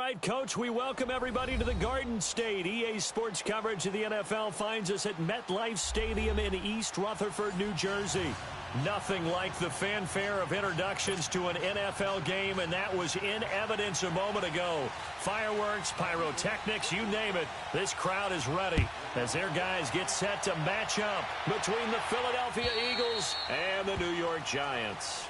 right, Coach, we welcome everybody to the Garden State. EA Sports coverage of the NFL finds us at MetLife Stadium in East Rutherford, New Jersey. Nothing like the fanfare of introductions to an NFL game, and that was in evidence a moment ago. Fireworks, pyrotechnics, you name it. This crowd is ready as their guys get set to match up between the Philadelphia Eagles and the New York Giants.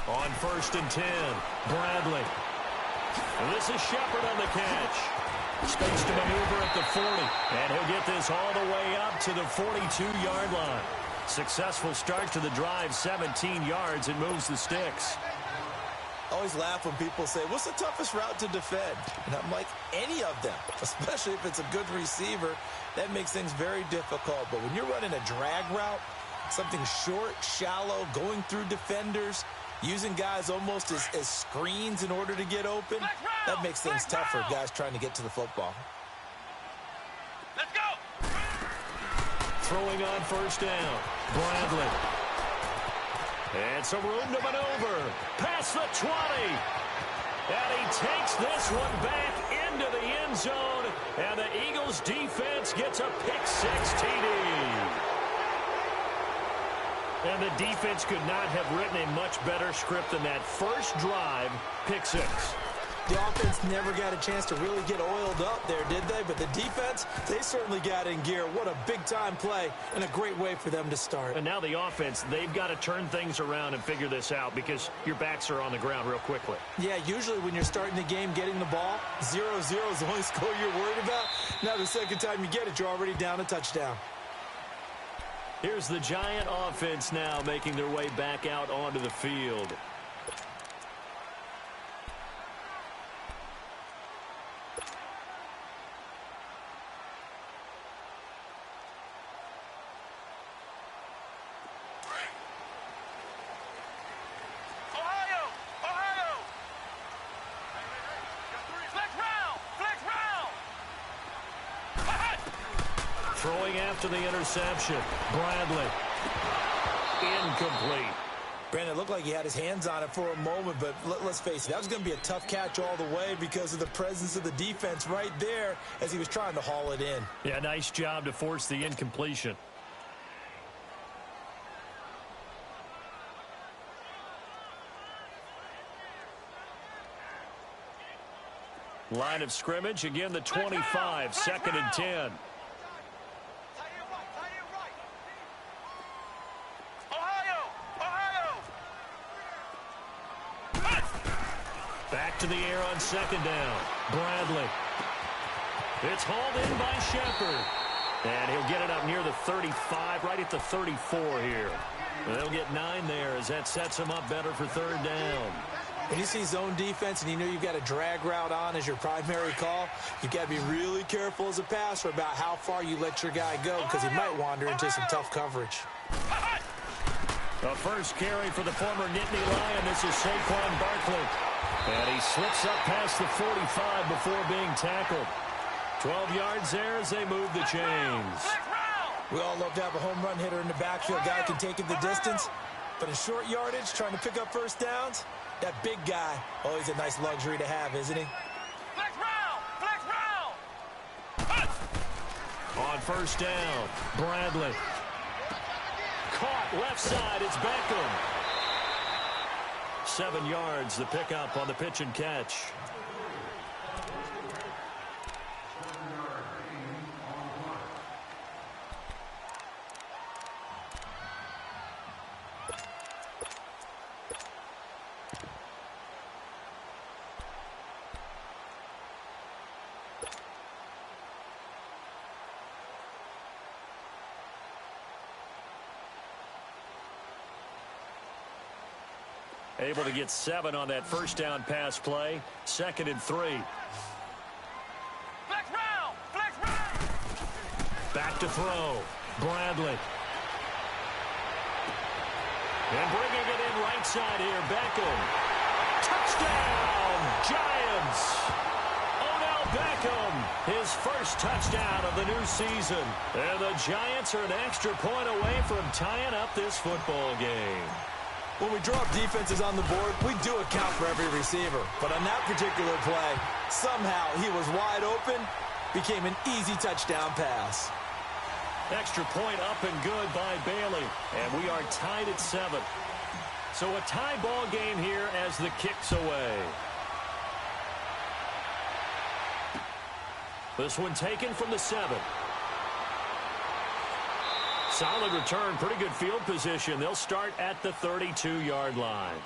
On 1st and 10, Bradley. And this is Shepard on the catch. Space to maneuver at the 40, and he'll get this all the way up to the 42-yard line. Successful start to the drive, 17 yards, and moves the sticks. I always laugh when people say, what's the toughest route to defend? And I'm like, any of them, especially if it's a good receiver. That makes things very difficult. But when you're running a drag route, something short, shallow, going through defenders, using guys almost as screens in order to get open, that makes things tougher, guys trying to get to the football. Let's go! Throwing on 1st down, Bradley. And some room to maneuver. Past the 20. And he takes this one back into the end zone. And the Eagles defense gets a pick-six TD. And the defense could not have written a much better script than that first drive, pick-six. The offense never got a chance to really get oiled up there, did they? But the defense, they certainly got in gear. What a big-time play and a great way for them to start. And now the offense, they've got to turn things around and figure this out because your backs are on the ground real quickly. Yeah, usually when you're starting the game getting the ball, 0-0 is the only score you're worried about. Now the second time you get it, you're already down a touchdown. Here's the Giant offense now making their way back out onto the field. Throwing after the interception, Bradley. Incomplete. Brandon, it looked like he had his hands on it for a moment, but let's face it, that was going to be a tough catch all the way because of the presence of the defense right there as he was trying to haul it in. Yeah, nice job to force the incompletion. Line of scrimmage, again the 25, 2nd and 10. Back to the air on 2nd down. Bradley. It's hauled in by Shepard. And he'll get it up near the 35, right at the 34 here. And they'll get 9 there as that sets him up better for 3rd down. When you see zone defense and you know you've got a drag route on as your primary call, you've got to be really careful as a passer about how far you let your guy go because he might wander into some tough coverage. The first carry for the former Nittany Lion. This is Saquon Barkley. And he slips up past the 45 before being tackled. 12 yards there as they move the chains. We all love to have a home run hitter in the backfield. Guy can take it the distance. But in short yardage, trying to pick up first downs, that big guy, oh, he's a nice luxury to have, isn't he? On 1st down, Bradley. Caught left side, it's Beckham. 7 yards, the pickup on the pitch and catch. Able to get 7 on that first down pass play. 2nd and 3. Flex round! Flex round! Back to throw. Bradley. And bringing it in right side here, Beckham. Touchdown, Giants! Odell Beckham, his first touchdown of the new season. And the Giants are an extra point away from tying up this football game. When we draw up defenses on the board, we do account for every receiver. But on that particular play, somehow he was wide open, became an easy touchdown pass. Extra point up and good by Bailey. And we are tied at 7. So a tie ball game here as the kick's away. This one taken from the 7. Solid return, pretty good field position. They'll start at the 32-yard line.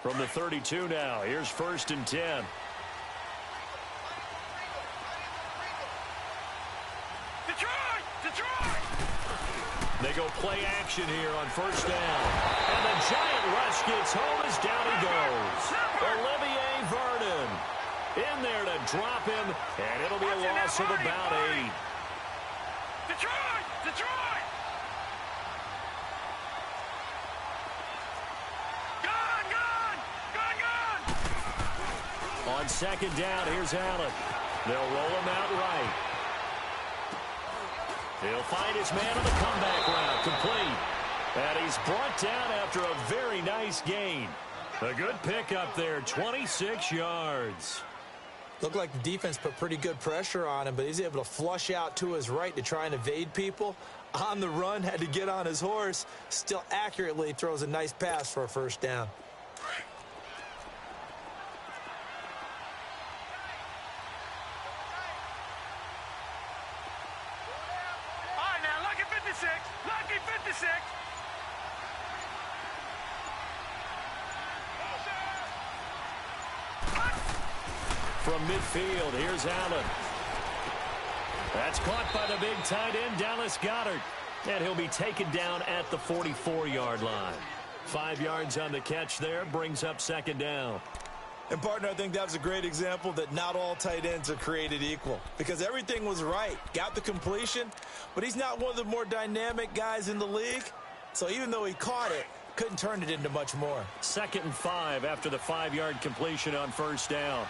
From the 32 now, here's 1st and 10. Detroit! Detroit! They go play action here on 1st down. And the giant rush gets home as down he goes. Olivier Vernon in there to drop him, and it'll be a loss of about 8. Detroit! Detroit! Gone! Gone! Gone! Gone! On 2nd down, here's Allen. They'll roll him out right. He'll find his man on the comeback route, complete. And he's brought down after a very nice gain. A good pickup there, 26 yards. Looked like the defense put pretty good pressure on him, but he's able to flush out to his right to try and evade people. On the run, had to get on his horse. Still accurately throws a nice pass for a 1st down. All right, now, lucky 56. Lucky 56. From midfield, here's Allen. That's caught by the big tight end, Dallas Goedert. And he'll be taken down at the 44-yard line. 5 yards on the catch there, brings up 2nd down. And, partner, I think that was a great example that not all tight ends are created equal. Because everything was right. Got the completion, but he's not one of the more dynamic guys in the league. So even though he caught it, couldn't turn it into much more. 2nd and 5 after the 5-yard completion on 1st down.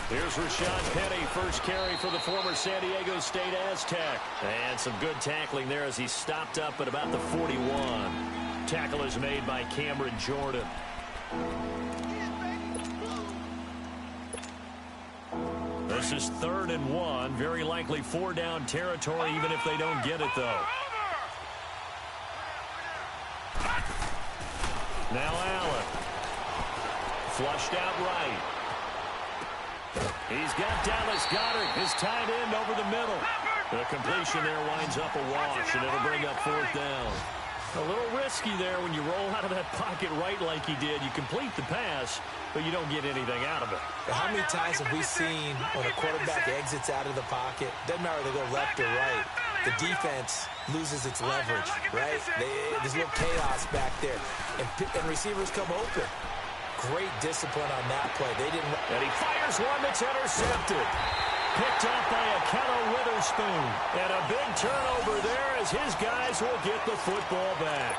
Here's Rashad Penny, first carry for the former San Diego State Aztec. And some good tackling there as he stopped up at about the 41. Tackle is made by Cameron Jordan. This is 3rd and 1. Very likely 4-down territory, even if they don't get it, though. Now Allen. Flushed out right. He's got Dallas Goedert, his tight end, over the middle. The completion there winds up a wash, and it'll bring up 4th down. A little risky there when you roll out of that pocket right like he did. You complete the pass, but you don't get anything out of it. How many times have we seen when a quarterback exits out of the pocket, doesn't matter if they go left or right, the defense loses its leverage, right? There's a little chaos back there, and receivers come open. Great discipline on that play. And he fires one that's intercepted. Picked up by Akello Witherspoon. And a big turnover there as his guys will get the football back.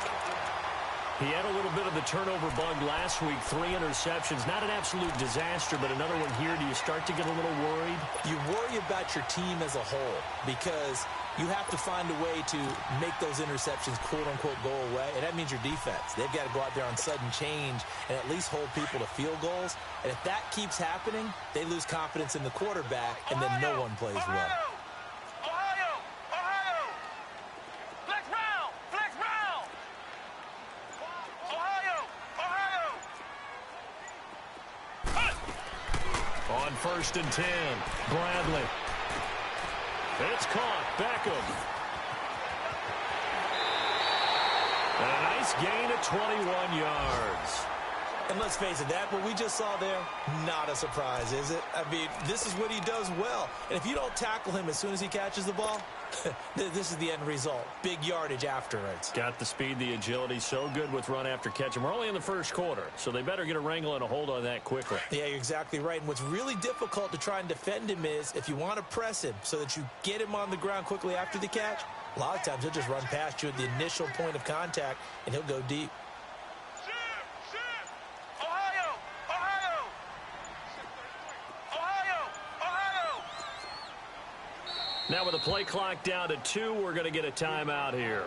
He had a little bit of the turnover bug last week. 3 interceptions. Not an absolute disaster, but another one here. Do you start to get a little worried? You worry about your team as a whole because you have to find a way to make those interceptions, quote-unquote, go away. And that means your defense. They've got to go out there on sudden change and at least hold people to field goals. And if that keeps happening, they lose confidence in the quarterback, and then no one plays well. On 1st and 10, Bradley. It's caught. Beckham. Nice gain of 21 yards. And let's face it, that what we just saw there, not a surprise, is it? I mean, this is what he does well. And if you don't tackle him as soon as he catches the ball, this is the end result. Big yardage afterwards. Got the speed, the agility, so good with run after catch. And we're only in the first quarter, so they better get a wrangle and a hold on that quickly. Yeah, you're exactly right. And what's really difficult to try and defend him is if you want to press him so that you get him on the ground quickly after the catch, a lot of times he'll just run past you at the initial point of contact, and he'll go deep. Now with the play clock down to 2, we're going to get a timeout here.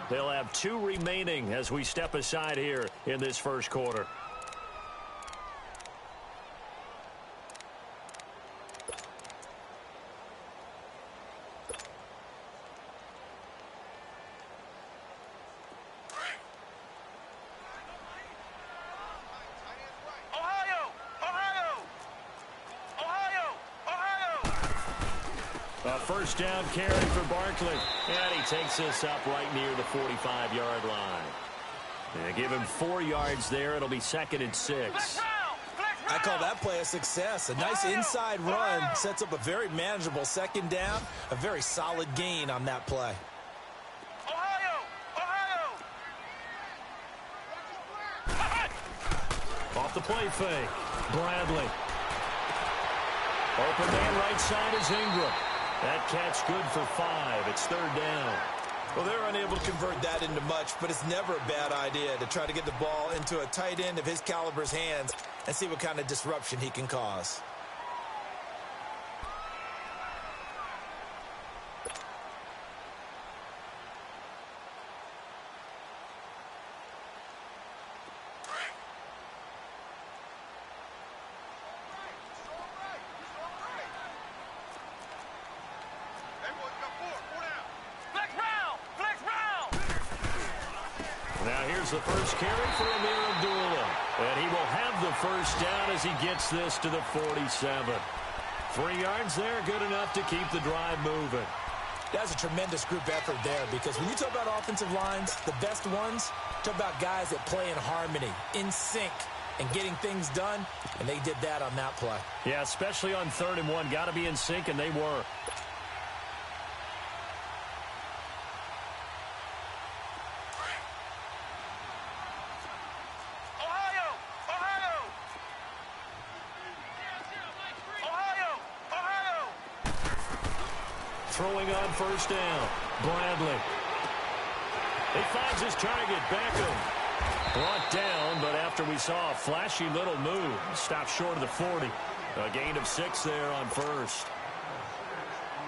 They'll have 2 remaining as we step aside here in this first quarter. First down carry for Barkley. And he takes this up right near the 45-yard line. And give him 4 yards there. It'll be 2nd and 6. I call that play a success. A nice inside run sets up a very manageable 2nd down. A very solid gain on that play. Off the play fake. Bradley. Open man right side is Ingram. That catch good for 5. It's 3rd down. Well, they're unable to convert that into much, but it's never a bad idea to try to get the ball into a tight end of his caliber's hands and see what kind of disruption he can cause. The first carry for Amir Abdullah. And he will have the first down as he gets this to the 47. 3 yards there, good enough to keep the drive moving. That's a tremendous group effort there because when you talk about offensive lines, the best ones, talk about guys that play in harmony, in sync, and getting things done, and they did that on that play. Yeah, especially on 3rd and 1. Got to be in sync, and they were. Throwing on first down. Bradley. He finds his target. Beckham. Brought down, but after we saw a flashy little move, stopped short of the 40. A gain of 6 there on first.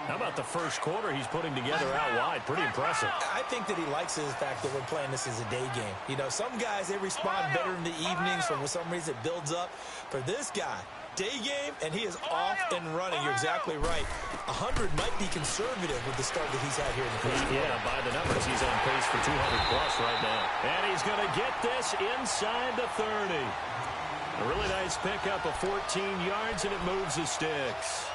How about the first quarter he's putting together out wide? Pretty impressive. I think that he likes the fact that we're playing this as a day game. You know, some guys, they respond better in the evenings, so for some reason it builds up. For this guy, day game, and he is off and running. You're exactly right. 100 might be conservative with the start that he's had here in the first quarter. Yeah, by the numbers, he's on pace for 200-plus right now. And he's going to get this inside the 30. A really nice pickup of 14 yards, and it moves the sticks.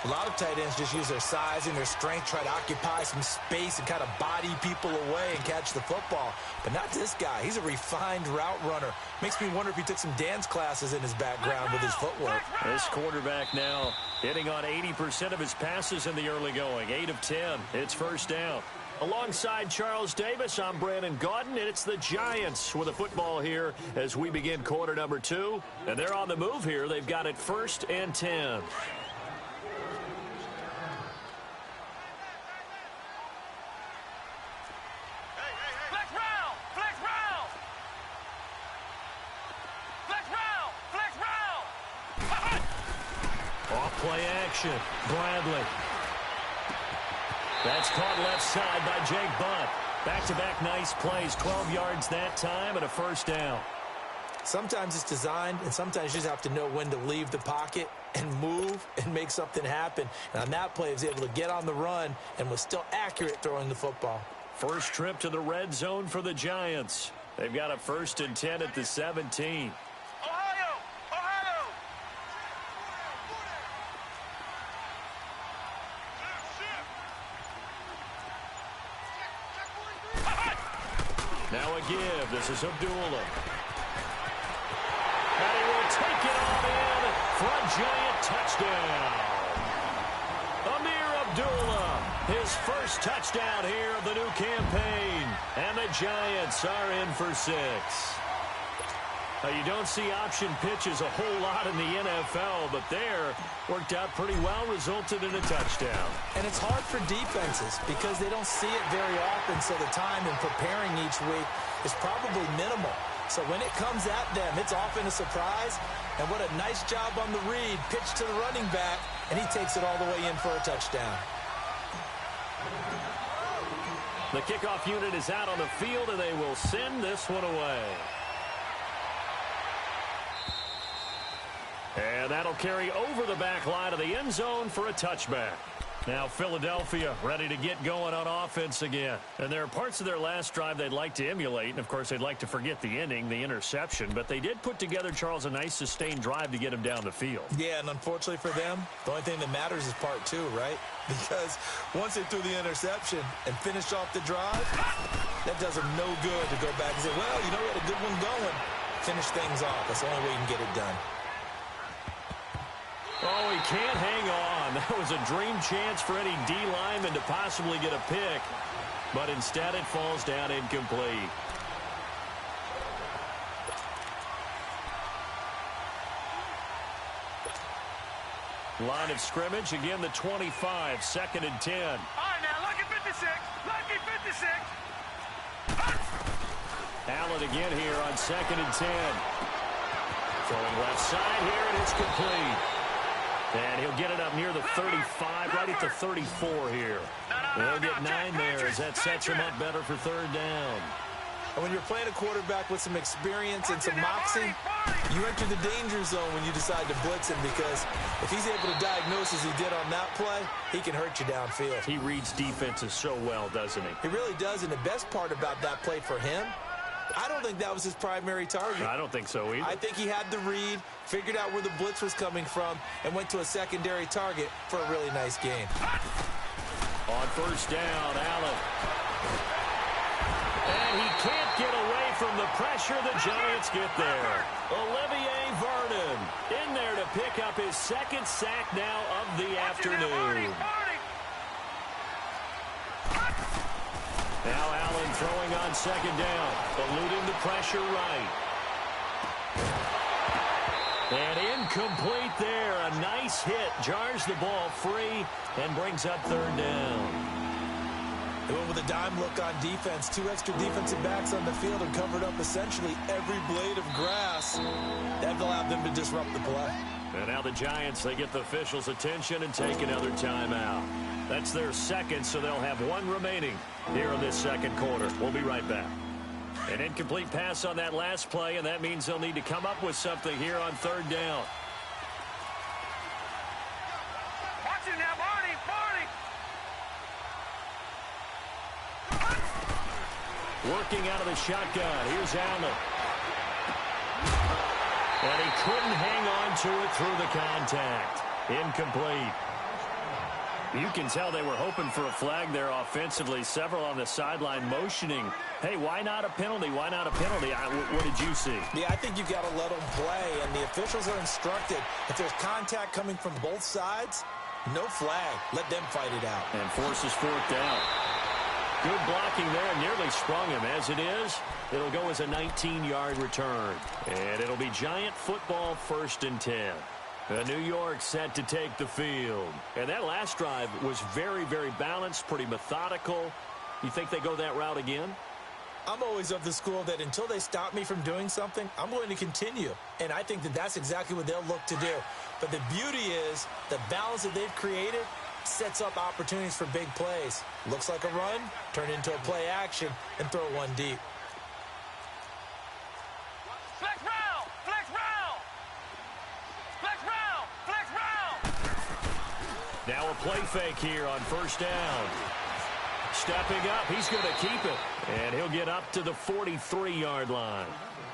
A lot of tight ends just use their size and their strength, try to occupy some space and kind of body people away and catch the football. But not this guy. He's a refined route runner. Makes me wonder if he took some dance classes in his background with his footwork. This quarterback now hitting on 80% of his passes in the early going. 8 of 10. It's first down. Alongside Charles Davis, I'm Brandon Gaudin, and it's the Giants with a football here as we begin quarter number 2. And they're on the move here. They've got it 1st and 10. Play action. Bradley. That's caught left side by Jake Butt. Back-to-back nice plays. 12 yards that time and a first down. Sometimes it's designed, and sometimes you just have to know when to leave the pocket and move and make something happen. And on that play, he was able to get on the run and was still accurate throwing the football. First trip to the red zone for the Giants. They've got a 1st and 10 at the 17. Now a give. This is Abdullah. And he will take it on in for a Giant touchdown. Amir Abdullah, his first touchdown here of the new campaign. And the Giants are in for 6. You don't see option pitches a whole lot in the NFL, but there worked out pretty well, resulted in a touchdown. And it's hard for defenses because they don't see it very often, so the time in preparing each week is probably minimal. So when it comes at them, it's often a surprise. And what a nice job on the read, pitch to the running back, and he takes it all the way in for a touchdown. The kickoff unit is out on the field, and they will send this one away. And that'll carry over the back line of the end zone for a touchback. Now Philadelphia ready to get going on offense again. And there are parts of their last drive they'd like to emulate. And, of course, they'd like to forget the inning, the interception. But they did put together, Charles, a nice sustained drive to get him down the field. Yeah, and unfortunately for them, the only thing that matters is part 2, right? Because once they threw the interception and finished off the drive, that does them no good to go back and say, well, you know, we had a good one going. Finish things off. That's the only way you can get it done. Oh, he can't hang on. That was a dream chance for any D lineman to possibly get a pick. But instead it falls down incomplete. Line of scrimmage, again the 25, 2nd and 10. All right, now, lucky 56. Lucky 56. Allen again here on 2nd and 10. Throwing left side here, and it's complete. And he'll get it up near the 35, right at the 34 here. They'll get 9 there as that sets him up better for 3rd down. And when you're playing a quarterback with some experience and some moxie, you enter the danger zone when you decide to blitz him, because if he's able to diagnose as he did on that play, he can hurt you downfield. He reads defenses so well, doesn't he? He really does, and the best part about that play for him, I don't think that was his primary target. I don't think so either. I think he had the read, figured out where the blitz was coming from, and went to a secondary target for a really nice game. On 1st down, Allen. And he can't get away from the pressure. The Giants get there. Olivier Vernon in there to pick up his 2nd sack now of the afternoon. Now Allen throwing on 2nd down, eluding the pressure right. And incomplete there. A nice hit. Jars the ball free and brings up 3rd down. They went with a dime look on defense. 2 extra defensive backs on the field and covered up essentially every blade of grass. That allowed them to disrupt the play. And now the Giants, they get the officials' attention and take another timeout. That's their 2nd, so they'll have 1 remaining here in this 2nd quarter. We'll be right back. An incomplete pass on that last play, and that means they'll need to come up with something here on 3rd down. Watch it now, Barney. Working out of the shotgun. Here's Allen. And he couldn't hang on to it through the contact. Incomplete. You can tell they were hoping for a flag there offensively. Several on the sideline motioning. Hey, why not a penalty? Why not a penalty? What did you see? Yeah, I think you've got to let them play, and the officials are instructed. If there's contact coming from both sides, no flag. Let them fight it out. And forces 4th down. Good blocking there, nearly sprung him. As it is, it'll go as a 19-yard return. And it'll be Giant football, 1st and 10. New York set to take the field. And that last drive was very, very balanced, pretty methodical. You think they go that route again? I'm always of the school that until they stop me from doing something, I'm going to continue. And I think that that's exactly what they'll look to do. But the beauty is the balance that they've created sets up opportunities for big plays. Looks like a run, turn into a play action, and throw 1 deep. Flex round! Flex round! Flex round! Flex round! Now a play fake here on 1st down. Stepping up, he's going to keep it. And he'll get up to the 43-yard line.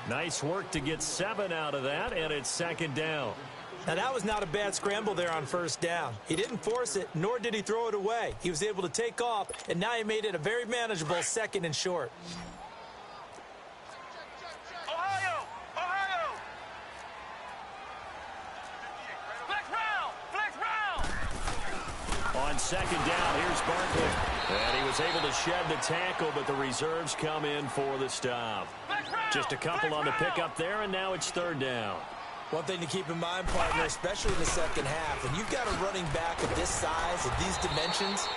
Nice work to get 7 out of that, and it's 2nd down. Now, that was not a bad scramble there on 1st down. He didn't force it, nor did he throw it away. He was able to take off, and now he made it a very manageable 2nd and short. On second down, here's Barkley. And he was able to shed the tackle, but the reserves come in for the stop. Just a couple on the pickup there, and now it's third down. One thing to keep in mind, partner, especially in the second half, when you've got a running back of this size, of these dimensions,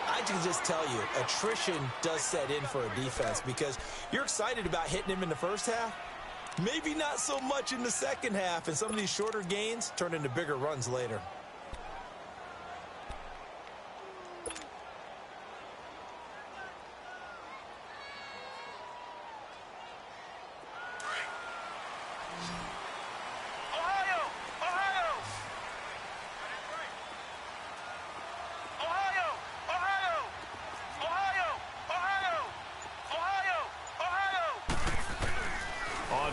I can just tell you, attrition does set in for a defense because you're excited about hitting him in the first half. Maybe not so much in the second half, and some of these shorter gains turn into bigger runs later.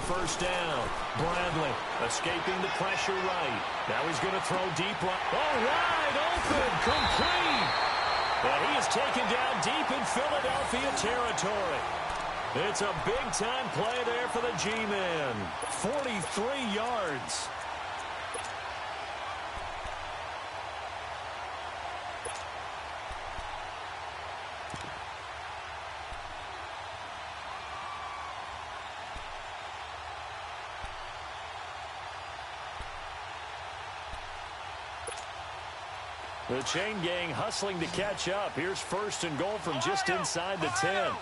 First down. Bradley escaping the pressure right. Now he's going to throw deep right. Oh, wide open. Complete. And he is taken down deep in Philadelphia territory. It's a big-time play there for the G-Men. 43 yards. The chain gang hustling to catch up. Here's first and goal from just inside the 10.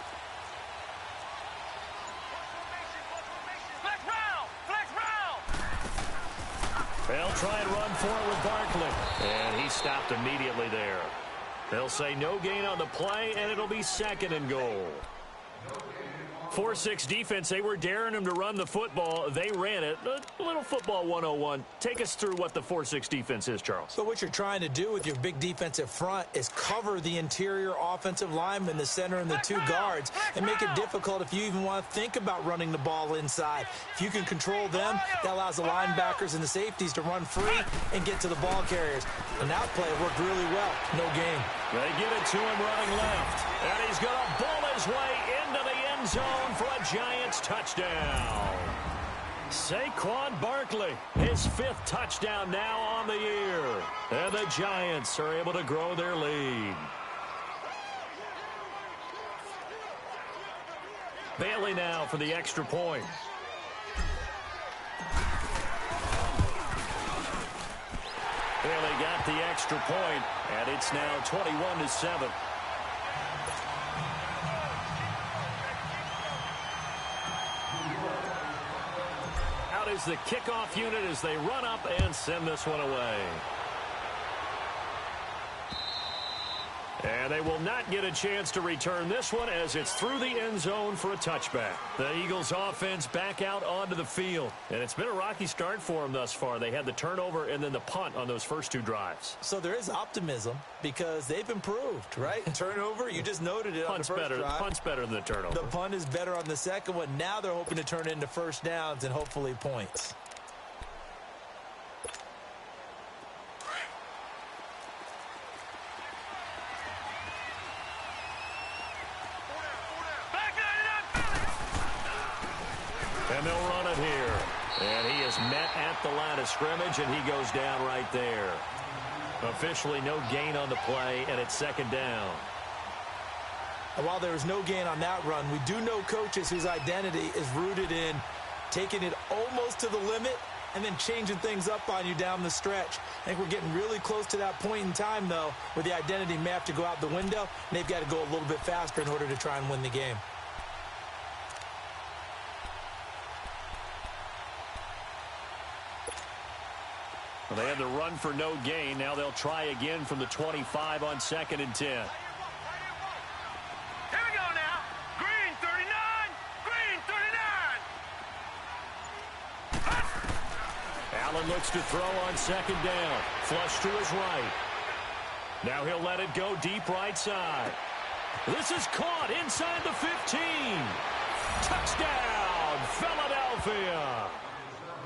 They'll try and run for it with Barkley. And he stopped immediately there. They'll say no gain on the play, and it'll be second and goal. 4-6 defense, they were daring him to run the football. They ran it. A little football 101. Take us through what the 4-6 defense is, Charles. So what you're trying to do with your big defensive front is cover the interior offensive lineman, the center, and the two guards, and make it difficult if you even want to think about running the ball inside. If you can control them, that allows the linebackers and the safeties to run free and get to the ball carriers. And that play worked really well. No gain. They get it to him running left. And he's going to bull his way into the end zone for a Giants touchdown. Saquon Barkley, his 5th touchdown now on the year. And the Giants are able to grow their lead. Bailey now for the extra point. Bailey got the extra point, and it's now 21-7. Out is the kickoff unit as they run up and send this one away. And they will not get a chance to return this one as it's through the end zone for a touchback. The Eagles offense back out onto the field. And it's been a rocky start for them thus far. They had the turnover and then the punt on those first 2 drives. So there is optimism because they've improved, right? Turnover, you just noted it on the first drive. Punt's better than the turnover. The punt is better on the second one. Now they're hoping to turn into first downs and hopefully points. And they'll run it here. And he is met at the line of scrimmage, and he goes down right there. Officially no gain on the play, and it's second down. And while there was no gain on that run, we do know coaches whose identity is rooted in taking it almost to the limit and then changing things up on you down the stretch. I think we're getting really close to that point in time, though, where the identity may have to go out the window, and they've got to go a little bit faster in order to try and win the game. Well, they had the run for no gain. Now they'll try again from the 25 on 2nd and 10. Here we go now. Green 39. Green 39. Allen looks to throw on 2nd down. Flush to his right. Now he'll let it go deep right side. This is caught inside the 15. Touchdown, Philadelphia.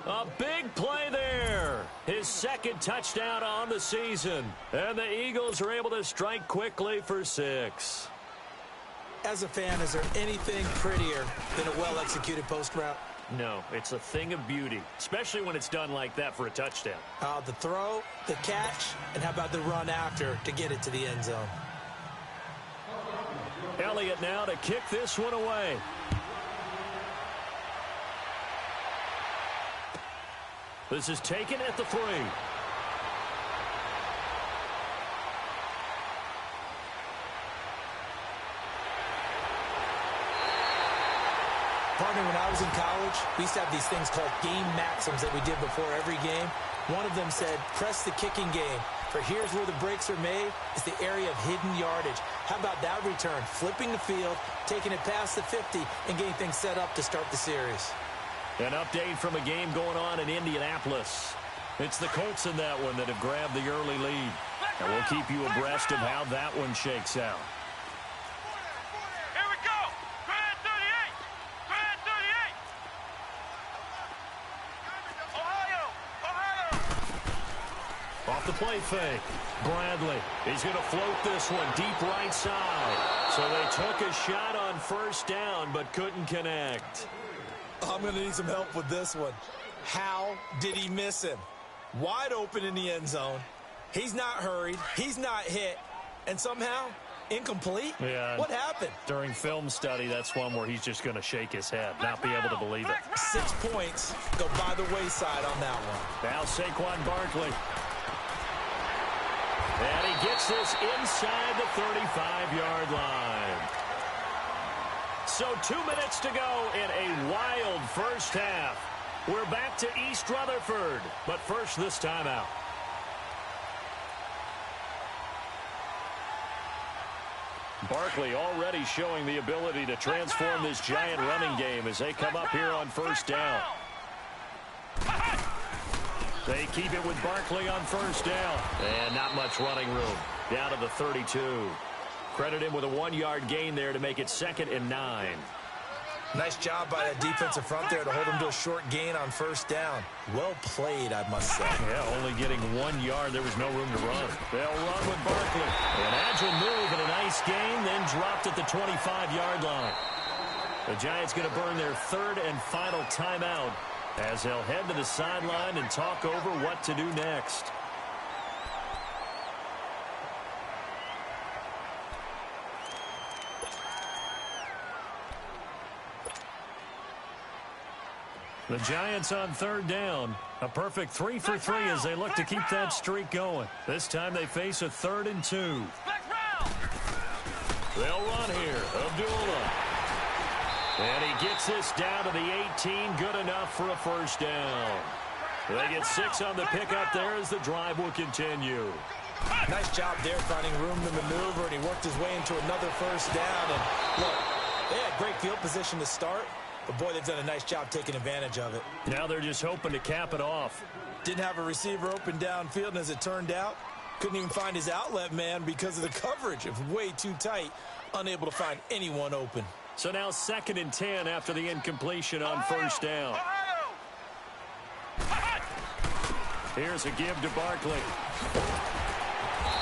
A big play there. His 2nd touchdown on the season. And the Eagles are able to strike quickly for 6. As a fan, is there anything prettier than a well-executed post route? No, it's a thing of beauty, especially when it's done like that for a touchdown. The throw, the catch, and how about the run after to get it to the end zone? Elliott now to kick this one away. This is taken at the 3. Partner, when I was in college, we used to have these things called game maxims that we did before every game. One of them said, press the kicking game. For here's where the breaks are made, is the area of hidden yardage. How about that return? Flipping the field, taking it past the 50, and getting things set up to start the series. An update from a game going on in Indianapolis. It's the Colts in that one that have grabbed the early lead. And we'll keep you abreast of how that one shakes out. Here we go. Go ahead, 38. Go ahead, 38. Ohio. Off the play fake. Bradley. He's going to float this one deep right side. So they took a shot on first down but couldn't connect. I'm going to need some help with this one. How did he miss him? Wide open in the end zone. He's not hurried. He's not hit. And somehow, incomplete? Yeah. What happened? During film study, that's one where he's just going to shake his head, not be able to believe it. 6 points go by the wayside on that one. Now Saquon Barkley. And he gets this inside the 35-yard line. So 2 minutes to go in a wild first half. We're back to East Rutherford, but first this timeout. Barkley already showing the ability to transform this giant running game as they come up here on first down. They keep it with Barkley on first down. And not much running room. Down to the 32. Credit him with a 1-yard gain there to make it 2nd and 9. Nice job by that defensive front there to hold him to a short gain on first down. Well played, I must say. Yeah, only getting 1 yard. There was no room to run. They'll run with Barkley. An agile move and a nice gain, then dropped at the 25-yard line. The Giants going to burn their 3rd and final timeout as they'll head to the sideline and talk over what to do next. The Giants on 3rd down. A perfect 3 for 3 as they look to keep that streak going. This time they face a 3rd and 2. They'll run here. Abdullah. And he gets this down to the 18. Good enough for a first down. They get 6 on the pickup there as the drive will continue. Nice job there finding room to maneuver, and he worked his way into another first down. And look, they had great field position to start. But, boy, they've done a nice job taking advantage of it. Now they're just hoping to cap it off. Didn't have a receiver open downfield, and as it turned out, couldn't even find his outlet man because of the coverage. It was way too tight, unable to find anyone open. So now 2nd and 10 after the incompletion on first down. Here's a give to Barkley.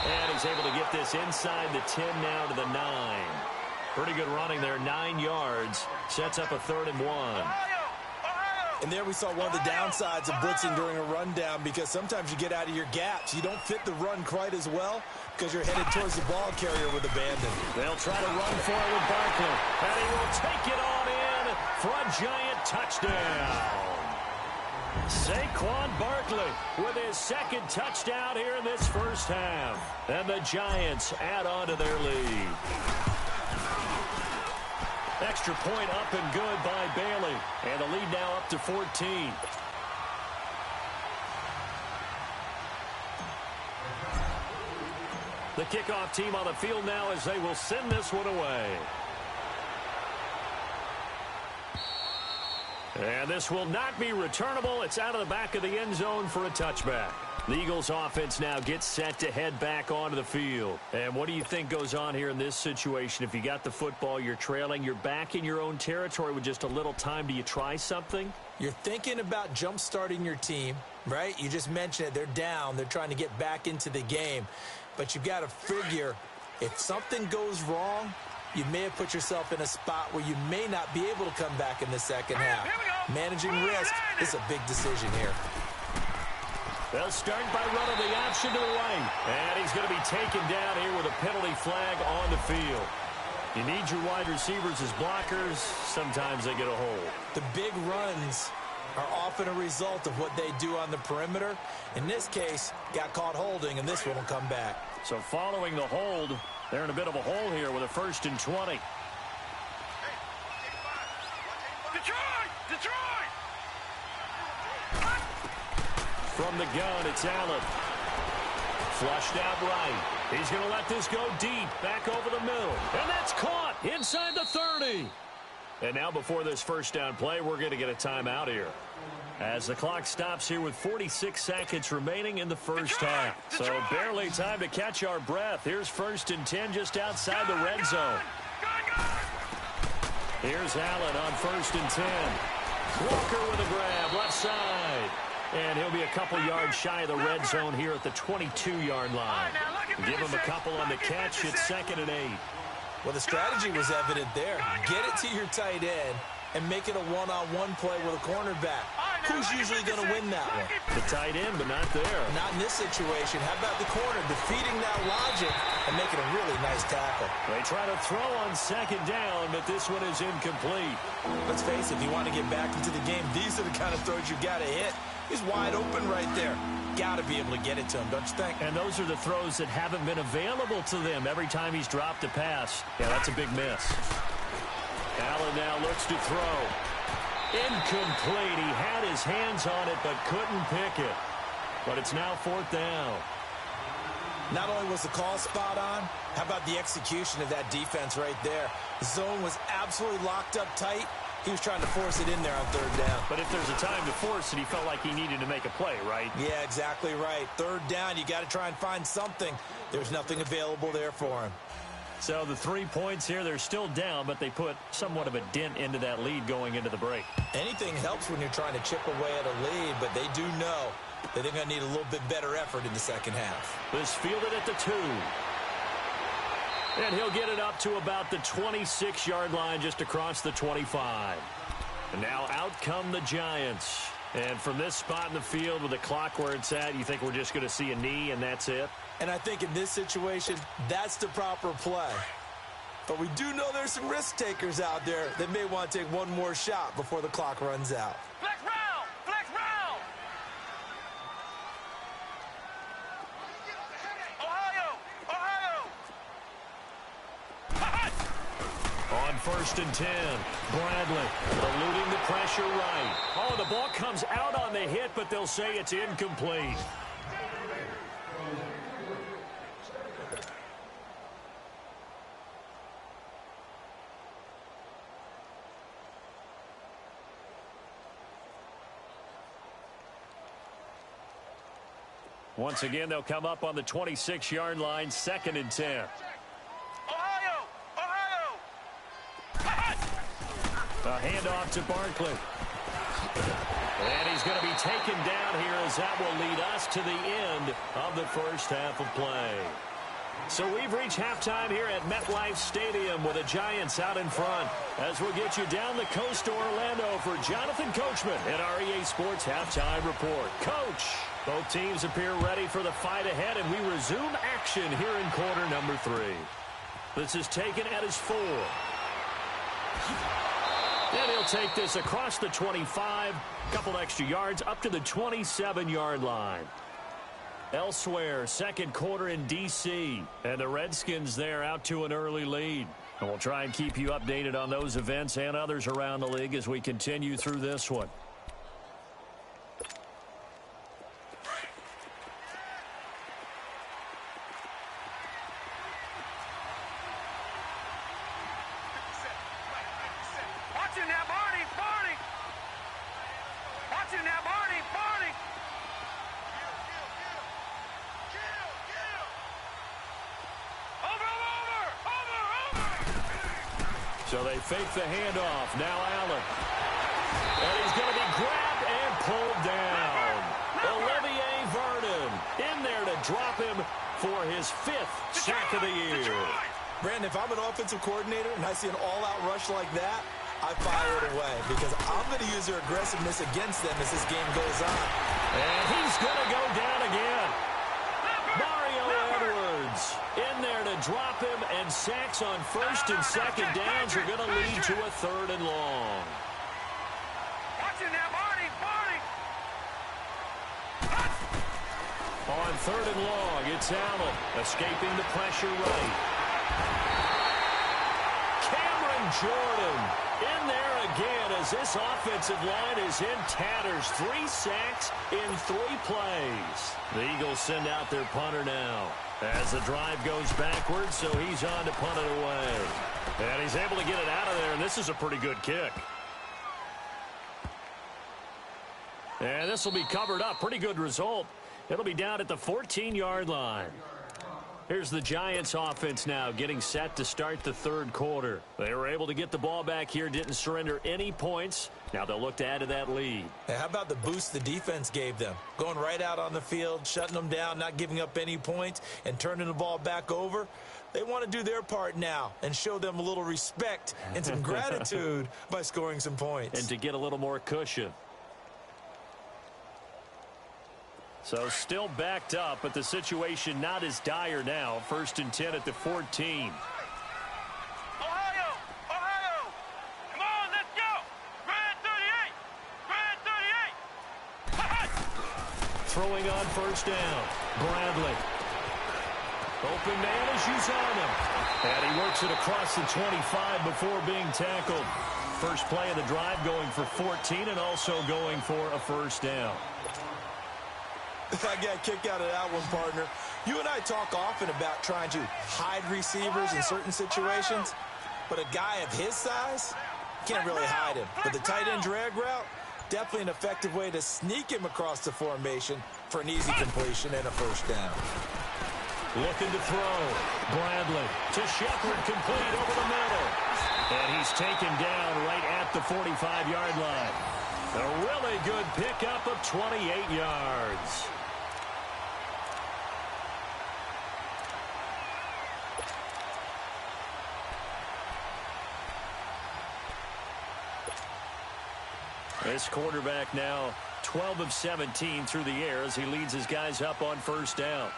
And he's able to get this inside the 10 now to the 9. Pretty good running there, 9 yards. Sets up a 3rd and 1. And there we saw one of the downsides of blitzing during a rundown, because sometimes you get out of your gaps. You don't fit the run quite as well because you're headed towards the ball carrier with abandon. They'll try to run for it with Barkley. And he will take it on in for a giant touchdown. Saquon Barkley with his 2nd touchdown here in this first half. And the Giants add on to their lead. Extra point up and good by Bailey. And the lead now up to 14. The kickoff team on the field now as they will send this one away. And this will not be returnable. It's out of the back of the end zone for a touchback. The Eagles offense now gets set to head back onto the field. And what do you think goes on here in this situation? If you got the football, you're trailing, you're back in your own territory with just a little time. Do you try something? You're thinking about jump-starting your team, right? You just mentioned it. They're down. They're trying to get back into the game. But you've got to figure, if something goes wrong, you may have put yourself in a spot where you may not be able to come back in the second half. Managing risk is a big decision here. They'll start by running the option to the right. And he's going to be taken down here with a penalty flag on the field. You need your wide receivers as blockers. Sometimes they get a hold. The big runs are often a result of what they do on the perimeter. In this case, got caught holding, and this one will come back. So following the hold, they're in a bit of a hole here with a 1st and 20. Detroit! From the gun, it's Allen. Flushed out right. He's going to let this go deep, back over the middle. And that's caught inside the 30. And now before this first down play, we're going to get a timeout here. As the clock stops here with 46 seconds remaining in the first half. So barely time to catch our breath. Here's 1st and 10 just outside the red zone. Here's Allen on 1st and 10. Walker with a grab, left side. And he'll be a couple yards shy of the red zone here at the 22-yard line. Give him a couple on the catch. It's 2nd and 8. Well, the strategy was evident there. Get it to your tight end and make it a one-on-one play with a cornerback. Who's usually going to win that one? The tight end, but not there. Not in this situation. How about the corner defeating that logic and making a really nice tackle? They try to throw on 2nd down, but this one is incomplete. Let's face it, if you want to get back into the game, these are the kind of throws you got to hit. He's wide open right there. Got to be able to get it to him, don't you think? And those are the throws that haven't been available to them every time he's dropped a pass. Yeah, that's a big miss. Allen now looks to throw. Incomplete. He had his hands on it but couldn't pick it. But it's now 4th down. Not only was the call spot on, how about the execution of that defense right there? The zone was absolutely locked up tight. He was trying to force it in there on 3rd down. But if there's a time to force it, he felt like he needed to make a play, right? Yeah, exactly right. 3rd down, you got to try and find something. There's nothing available there for him. So the 3 points here, they're still down, but they put somewhat of a dent into that lead going into the break. Anything helps when you're trying to chip away at a lead, but they do know that they're going to need a little bit better effort in the second half. This fielded at the 2. And he'll get it up to about the 26-yard line just across the 25. And now out come the Giants. And from this spot in the field with the clock where it's at, you think we're just going to see a knee and that's it? And I think in this situation, that's the proper play. But we do know there's some risk takers out there that may want to take one more shot before the clock runs out. Flex round! Flex round! Ohio! On 1st and 10, Bradley eluding the pressure right. Oh, the ball comes out on the hit, but they'll say it's incomplete. Once again, they'll come up on the 26-yard line, 2nd and 10. Ohio! A handoff to Barkley. And he's going to be taken down here as that will lead us to the end of the first half of play. So we've reached halftime here at MetLife Stadium with the Giants out in front. As we'll get you down the coast to Orlando for Jonathan Coachman at our EA Sports Halftime Report. Coach, both teams appear ready for the fight ahead, and we resume action here in quarter number 3. This is taken at his 4. And he'll take this across the 25, couple extra yards up to the 27-yard line. Elsewhere, second quarter in D.C., and the Redskins there out to an early lead. And we'll try and keep you updated on those events and others around the league as we continue through this one. So they fake the handoff. Now Allen. And he's going to be grabbed and pulled down. Olivier Vernon in there to drop him for his 5th sack of the year. Brandon, if I'm an offensive coordinator and I see an all-out rush like that, I fire it away because I'm going to use their aggressiveness against them as this game goes on. And he's going to go down again. Mario Edwards in there to drop him, and sacks on first and second downs are going to lead to a 3rd and long. Watch it now, Marty. On 3rd and long, it's Allen escaping the pressure right. Cameron Jordan in there again as this offensive line is in tatters. 3 sacks in 3 plays. The Eagles send out their punter now as the drive goes backwards, so he's on to punt it away. And he's able to get it out of there, and this is a pretty good kick. And this will be covered up. Pretty good result. It'll be down at the 14-yard line. Here's the Giants offense now getting set to start the 3rd quarter. They were able to get the ball back here, didn't surrender any points. Now they'll look to add to that lead. Hey, how about the boost the defense gave them? Going right out on the field, shutting them down, not giving up any points, and turning the ball back over. They want to do their part now and show them a little respect and some gratitude by scoring some points. And to get a little more cushion. So still backed up, but the situation not as dire now. 1st and 10 at the 14. Ohio! Come on, let's go! Red 38! Throwing on 1st down. Bradley. Open man is Uzama. And he works it across the 25 before being tackled. First play of the drive going for 14 and also going for a 1st down. I got a kick out of that one, partner. You and I talk often about trying to hide receivers in certain situations, but a guy of his size, can't really hide him. But the tight end drag route, definitely an effective way to sneak him across the formation for an easy completion and a 1st down. Looking to throw. Bradley to Shepard, complete over the middle. And he's taken down right at the 45-yard line. A really good pickup of 28 yards. This quarterback now 12 of 17 through the air as he leads his guys up on 1st down.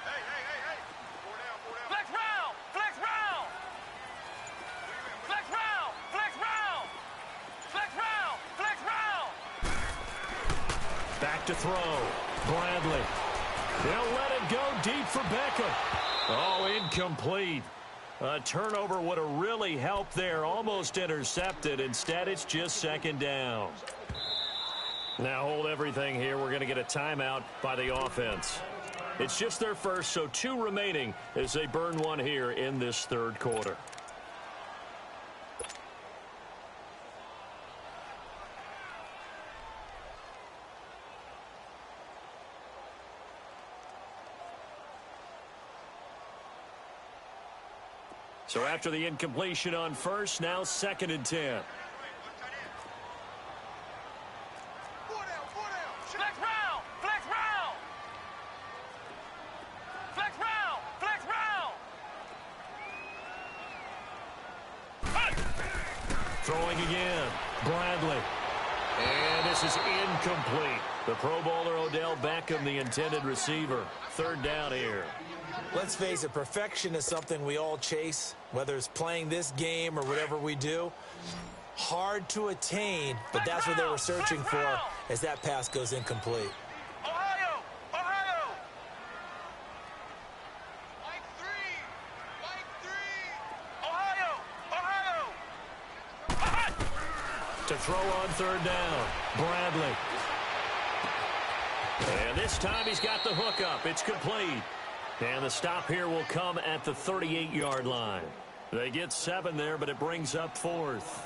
Hey! Flex round! Flex round! Flex round! Flex round! Flex round! Flex round! Back to throw. Bradley. They'll let it go deep for Beckham. Oh, incomplete. A turnover would have really helped there. Almost intercepted. Instead, it's just 2nd down. Now hold everything here. We're going to get a timeout by the offense. It's just their first, so 2 remaining as they burn one here in this 3rd quarter. So after the incompletion on 1st, now 2nd and 10. Flex round! Flex round! Flex round! Flex round! Throwing again. Bradley. And this is incomplete. The Pro Bowler Odell Beckham, the intended receiver. 3rd down here. Let's face it, perfection is something we all chase, whether it's playing this game or whatever we do. Hard to attain, but that's what they were searching for as that pass goes incomplete. Ohio! Ohio! To throw on 3rd down. Bradley. And this time he's got the hook up. It's complete. And the stop here will come at the 38-yard line. They get 7 there, but it brings up 4th.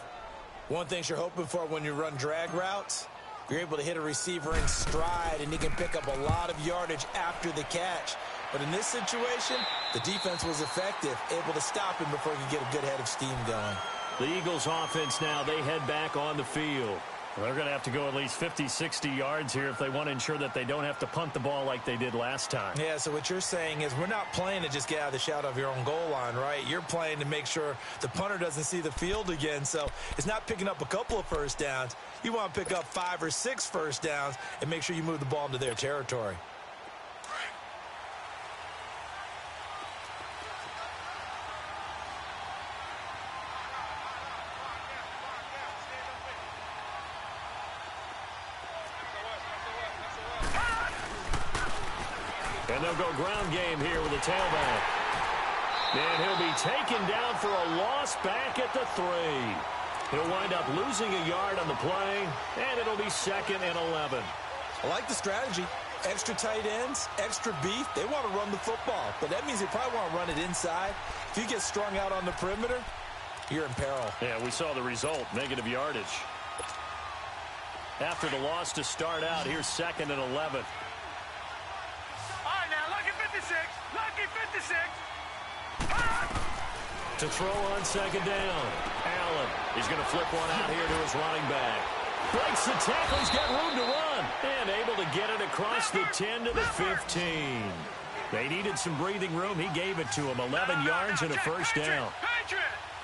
One thing you're hoping for when you run drag routes, you're able to hit a receiver in stride, and he can pick up a lot of yardage after the catch. But in this situation, the defense was effective, able to stop him before he could get a good head of steam going. The Eagles offense now, they head back on the field. Well, they're going to have to go at least 50, 60 yards here if they want to ensure that they don't have to punt the ball like they did last time. Yeah, so what you're saying is we're not playing to just get out of the shadow of your own goal line, right? You're playing to make sure the punter doesn't see the field again. So it's not picking up a couple of first downs. You want to pick up 5 or 6 first downs and make sure you move the ball into their territory. And they'll go ground game here with a tailback. And he'll be taken down for a loss back at the 3. He'll wind up losing a yard on the play, and it'll be 2nd and 11. I like the strategy. Extra tight ends, extra beef. They want to run the football, but that means they probably want to run it inside. If you get strung out on the perimeter, you're in peril. Yeah, we saw the result, negative yardage. After the loss to start out, here's 2nd and 11. Lucky 56. To throw on 2nd down. Allen is going to flip one out here to his running back. Breaks the tackle. He's got room to run. And able to get it across the 10 to the 15. They needed some breathing room. He gave it to him. 11 yards and a first down.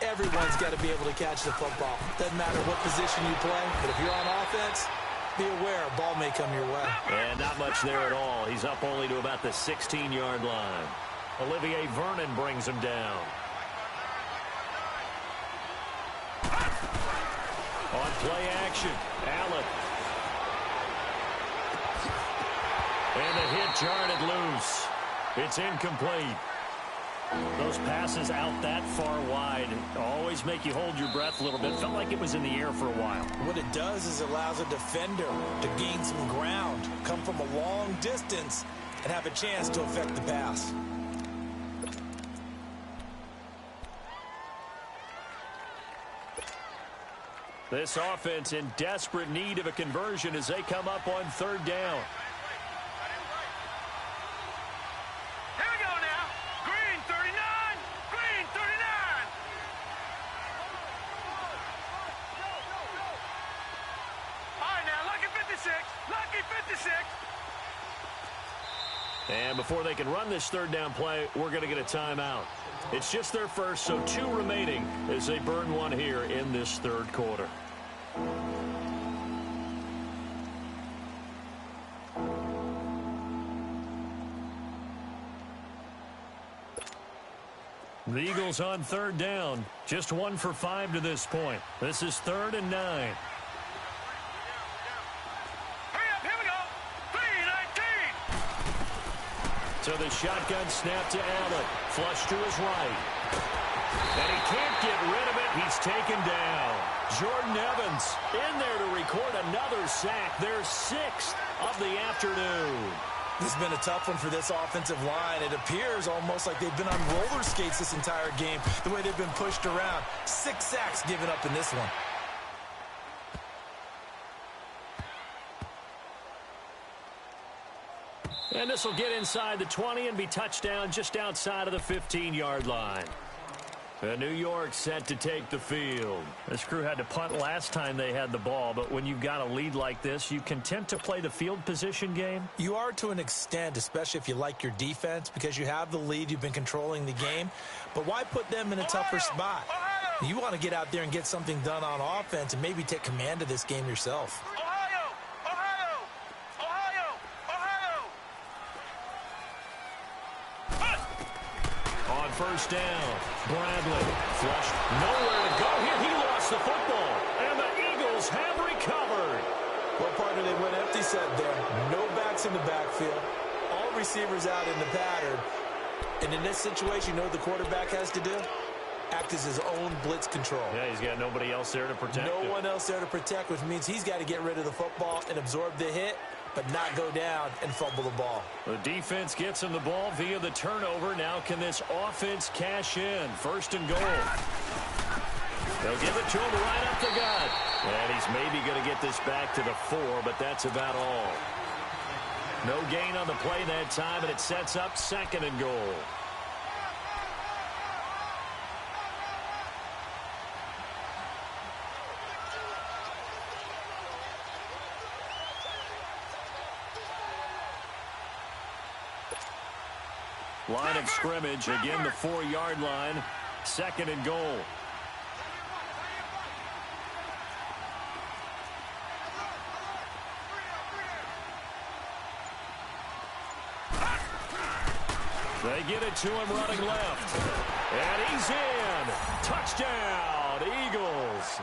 Everyone's got to be able to catch the football. Doesn't matter what position you play, but if you're on offense, be aware a ball may come your way. And not much there at all. He's up only to about the 16-yard line. Olivier Vernon brings him down. On play action, Allen. And the hit jarred loose. It's incomplete. Those passes out that far wide always make you hold your breath a little bit. Felt like it was in the air for a while. What it does is it allows a defender to gain some ground, come from a long distance, and have a chance to affect the pass. This offense in desperate need of a conversion as they come up on 3rd down. Here we go now. Green 39. Green 39. All right now, lucky 56. Lucky 56. And before they can run this 3rd down play, we're going to get a timeout. It's just their first, so 2 remaining as they burn one here in this 3rd quarter. The Eagles on 3rd down. Just 1 for 5 to this point. This is 3rd and 9. So the shotgun snap to Allen. Flush to his right. And he can't get rid of it. He's taken down. Jordan Evans in there to record another sack. Their 6th of the afternoon. This has been a tough one for this offensive line. It appears almost like they've been on roller skates this entire game, the way they've been pushed around. 6 sacks given up in this one. And this will get inside the 20 and be touchdown just outside of the 15-yard line. New York set to take the field. This crew had to punt last time they had the ball, but when you've got a lead like this, you content to play the field position game? You are to an extent, especially if you like your defense, because you have the lead, you've been controlling the game. But why put them in a tougher spot? You want to get out there and get something done on offense and maybe take command of this game yourself. First down. Bradley flushed. Nowhere to go here. He lost the football. And the Eagles have recovered. What partner they went empty set there. No backs in the backfield. All receivers out in the pattern. And in this situation, you know what the quarterback has to do? Act as his own blitz control. Yeah, he's got nobody else there to protect him. No one else there to protect, which means he's got to get rid of the football and absorb the hit, but not go down and fumble the ball. The defense gets him the ball via the turnover. Now can this offense cash in? 1st and goal. They'll give it to him right up the gut. And he's maybe going to get this back to the 4, but that's about all. No gain on the play that time, and it sets up 2nd and goal. Line of scrimmage, again the 4-yard line. 2nd and goal. They get it to him running left. And he's in. Touchdown, Eagles.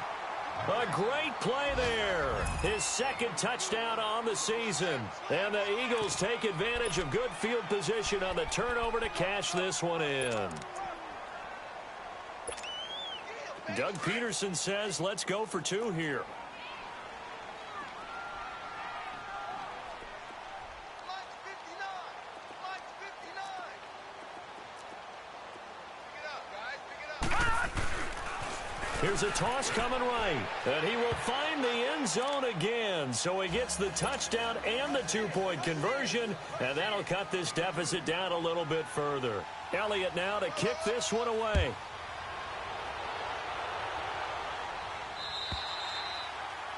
A great play there. His 2nd touchdown on the season. And the Eagles take advantage of good field position on the turnover to cash this one in. Doug Peterson says, let's go for 2 here. Here's a toss coming right. And he will find the end zone again. So he gets the touchdown and the 2-point conversion. And that'll cut this deficit down a little bit further. Elliott now to kick this one away.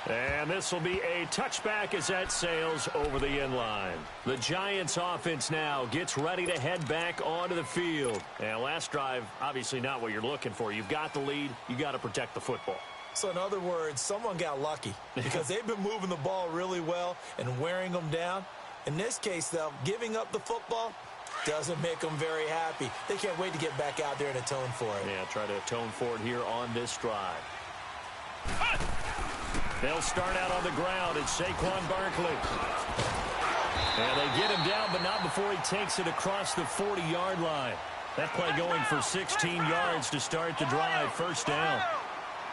And this will be a touchback as that sails over the end line. The Giants offense now gets ready to head back onto the field. And last drive, obviously not what you're looking for. You've got the lead. You got to protect the football. So in other words, someone got lucky because they've been moving the ball really well and wearing them down. In this case, though, giving up the football doesn't make them very happy. They can't wait to get back out there and atone for it. Yeah, try to atone for it here on this drive. They'll start out on the ground. It's Saquon Barkley. And they get him down, but not before he takes it across the 40-yard line. That play going for 16 yards to start the drive. 1st down.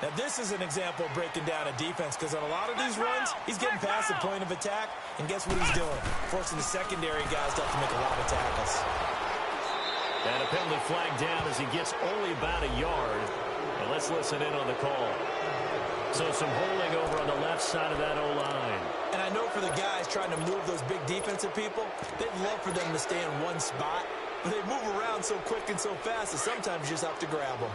Now, this is an example of breaking down a defense because on a lot of these runs, he's getting past the point of attack, and guess what he's doing? Forcing the secondary guys to have to make a lot of tackles. And a penalty flag down as he gets only about a yard. And let's listen in on the call. So some holding over on the left side of that O-line. And I know for the guys trying to move those big defensive people, they'd love for them to stay in one spot. But they move around so quick and so fast that sometimes you just have to grab them.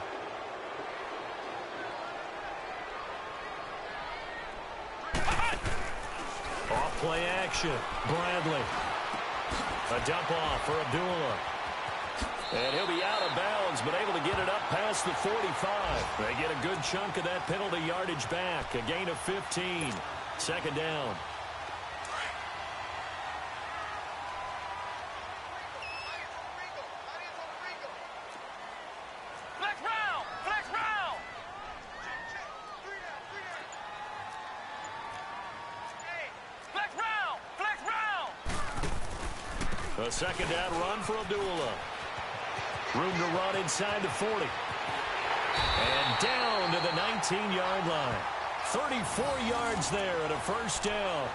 Off play action. Bradley. A dump off for Abdullah. And he'll be out of bounds, but able to get it up past the 45. They get a good chunk of that penalty yardage back. A gain of 15. 2nd down. Flex round! Flex round! Flex round! Flex round! A 2nd down run for Abdullah. Room to run inside the 40. And down to the 19-yard line. 34 yards there and a 1st down.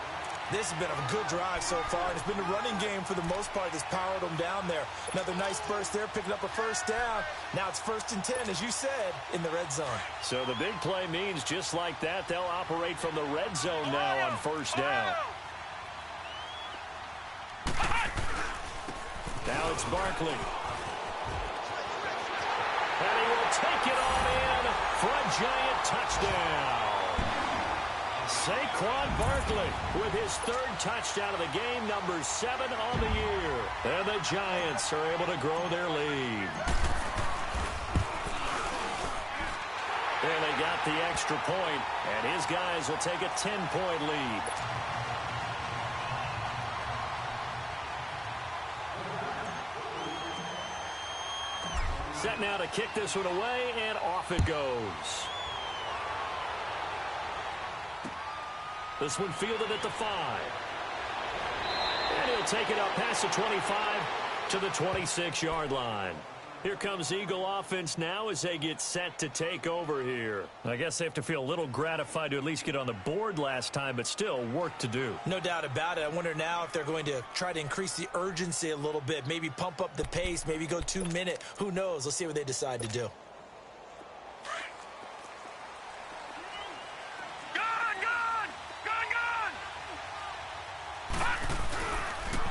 This has been a good drive so far, and it's been the running game for the most part that's powered them down there. Another nice burst there, picking up a 1st down. Now it's 1st and 10, as you said, in the red zone. So the big play means just like that, they'll operate from the red zone now on 1st down. Now it's Barkley. And he will take it on in for a Giant touchdown. Saquon Barkley with his 3rd touchdown of the game, number 7 on the year. And the Giants are able to grow their lead. And they got the extra point, and his guys will take a 10-point lead. Set now to kick this one away, and off it goes. This one fielded at the 5. And he'll take it up past the 25 to the 26-yard line. Here comes Eagle offense now as they get set to take over here. I guess they have to feel a little gratified to at least get on the board last time, but still work to do. No doubt about it. I wonder now if they're going to try to increase the urgency a little bit, maybe pump up the pace, maybe go 2-minute. Who knows? Let's see what they decide to do.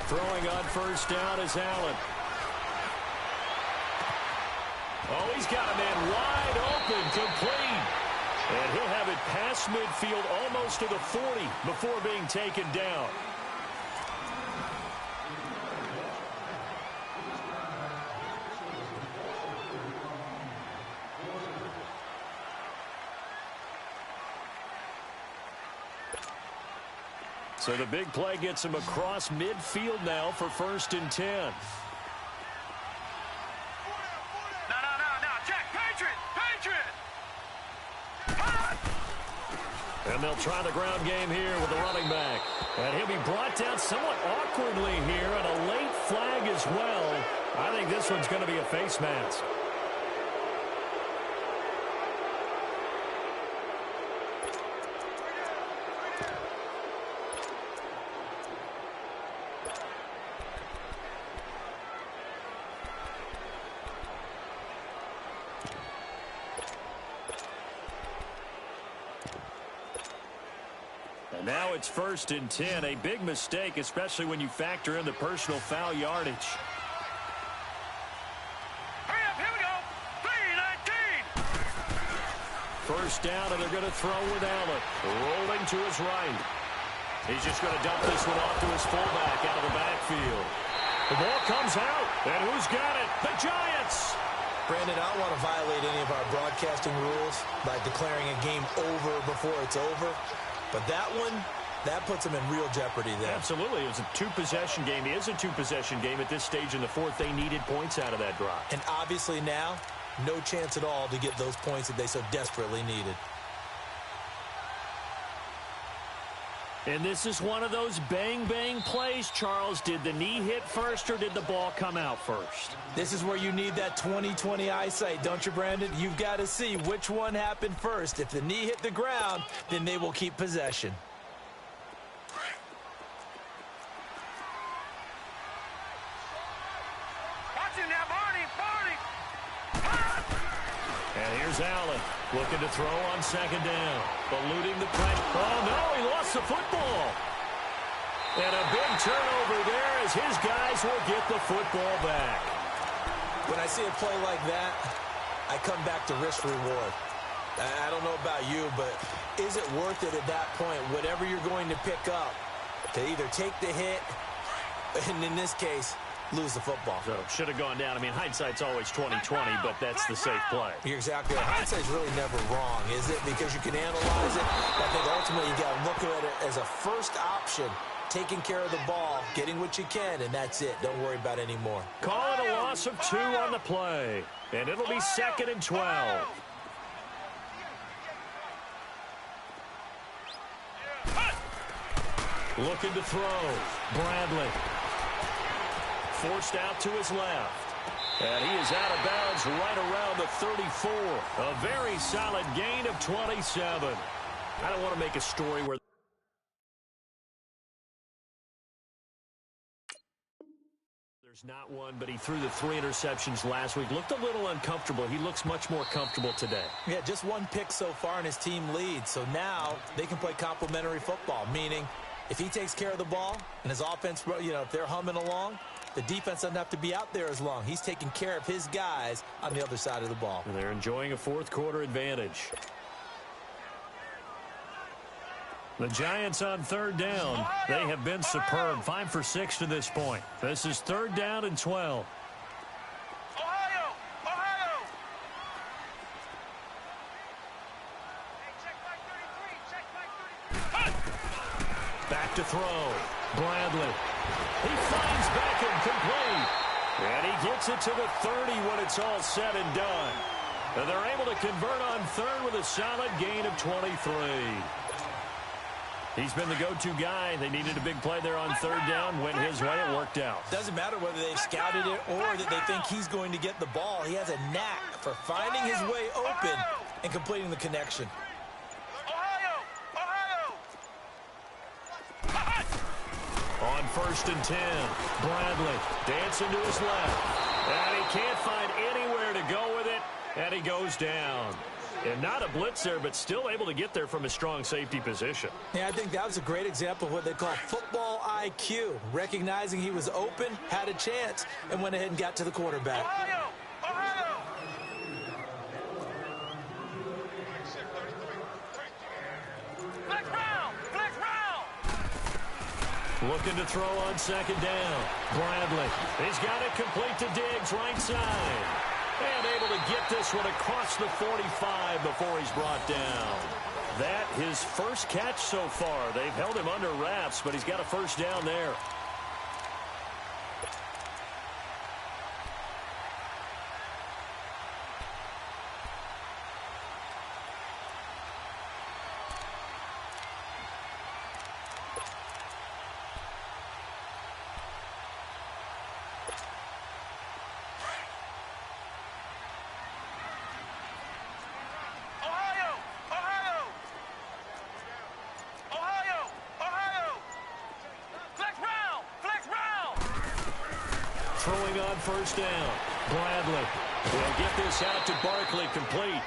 Throwing on 1st down is Allen. Oh, he's got a man wide open, complete. And he'll have it past midfield almost to the 40 before being taken down. So the big play gets him across midfield now for 1st and 10. No. Jack, Patriot! And they'll try the ground game here with the running back. And he'll be brought down somewhat awkwardly here, and a late flag as well. I think this one's going to be a face mask. Now it's 1st and 10, a big mistake, especially when you factor in the personal foul yardage. Hurry up, here we go. 3-19. First down, and they're going to throw with Allen. Rolling to his right. He's just going to dump this one off to his fullback out of the backfield. The ball comes out, and who's got it? The Giants! Brandon, I don't want to violate any of our broadcasting rules by declaring a game over before it's over. But that one, that puts them in real jeopardy there. Absolutely. It was a two-possession game. It is a two-possession game at this stage in the fourth. They needed points out of that drive. And obviously now, no chance at all to get those points that they so desperately needed. And this is one of those bang-bang plays, Charles. Did the knee hit first or did the ball come out first? This is where you need that 20/20 eyesight, don't you, Brandon? You've got to see which one happened first. If the knee hit the ground, then they will keep possession. Watch him now, Barney. And here's Allen looking to throw on 2nd down. Eluding the pressure. Oh, no, he lost the football. And a big turnover there as his guys will get the football back. When I see a play like that, I come back to risk reward. I don't know about you, but is it worth it at that point, whatever you're going to pick up, to either take the hit, and in this case, lose the football? So should have gone down. I mean, hindsight's always 20/20, but that's the safe play. You're exactly right. Hindsight's really never wrong, is it? Because you can analyze it. I think ultimately you got to look at it as a first option. Taking care of the ball, getting what you can, and that's it. Don't worry about any more. Call it a loss of 2 on the play. And it'll be 2nd and 12. Looking to throw. Bradley. Forced out to his left. And he is out of bounds right around the 34. A very solid gain of 27. I don't want to make a story where there's not one, but he threw the 3 interceptions last week. Looked a little uncomfortable. He looks much more comfortable today. Yeah, just 1 pick so far and his team leads. So now they can play complementary football, meaning if he takes care of the ball and his offense, if they're humming along, the defense doesn't have to be out there as long. He's taking care of his guys on the other side of the ball. And they're enjoying a 4th quarter advantage. The Giants on 3rd down. They have been superb. 5 for 6 to this point. This is 3rd down and 12. Ohio! Back to throw. Bradley. He finds Beckham complete. And he gets it to the 30 when it's all said and done. And they're able to convert on 3rd with a solid gain of 23. He's been the go-to guy. They needed a big play there on 3rd down. Went his way. It worked out. Doesn't matter whether they've scouted it or that they think he's going to get the ball. He has a knack for finding his way open and completing the connection. On 1st and 10, Bradley dancing to his left. And he can't find anywhere to go with it, and he goes down. And not a blitz there, but still able to get there from a strong safety position. Yeah, I think that was a great example of what they call football IQ. Recognizing he was open, had a chance, and went ahead and got to the quarterback. Looking to throw on 2nd down. Bradley. He's got it complete to Diggs, right side. And able to get this one across the 45 before he's brought down. That his first catch so far. They've held him under wraps, but he's got a first down there. Throwing on first down. Bradley will get this out to Barkley, complete.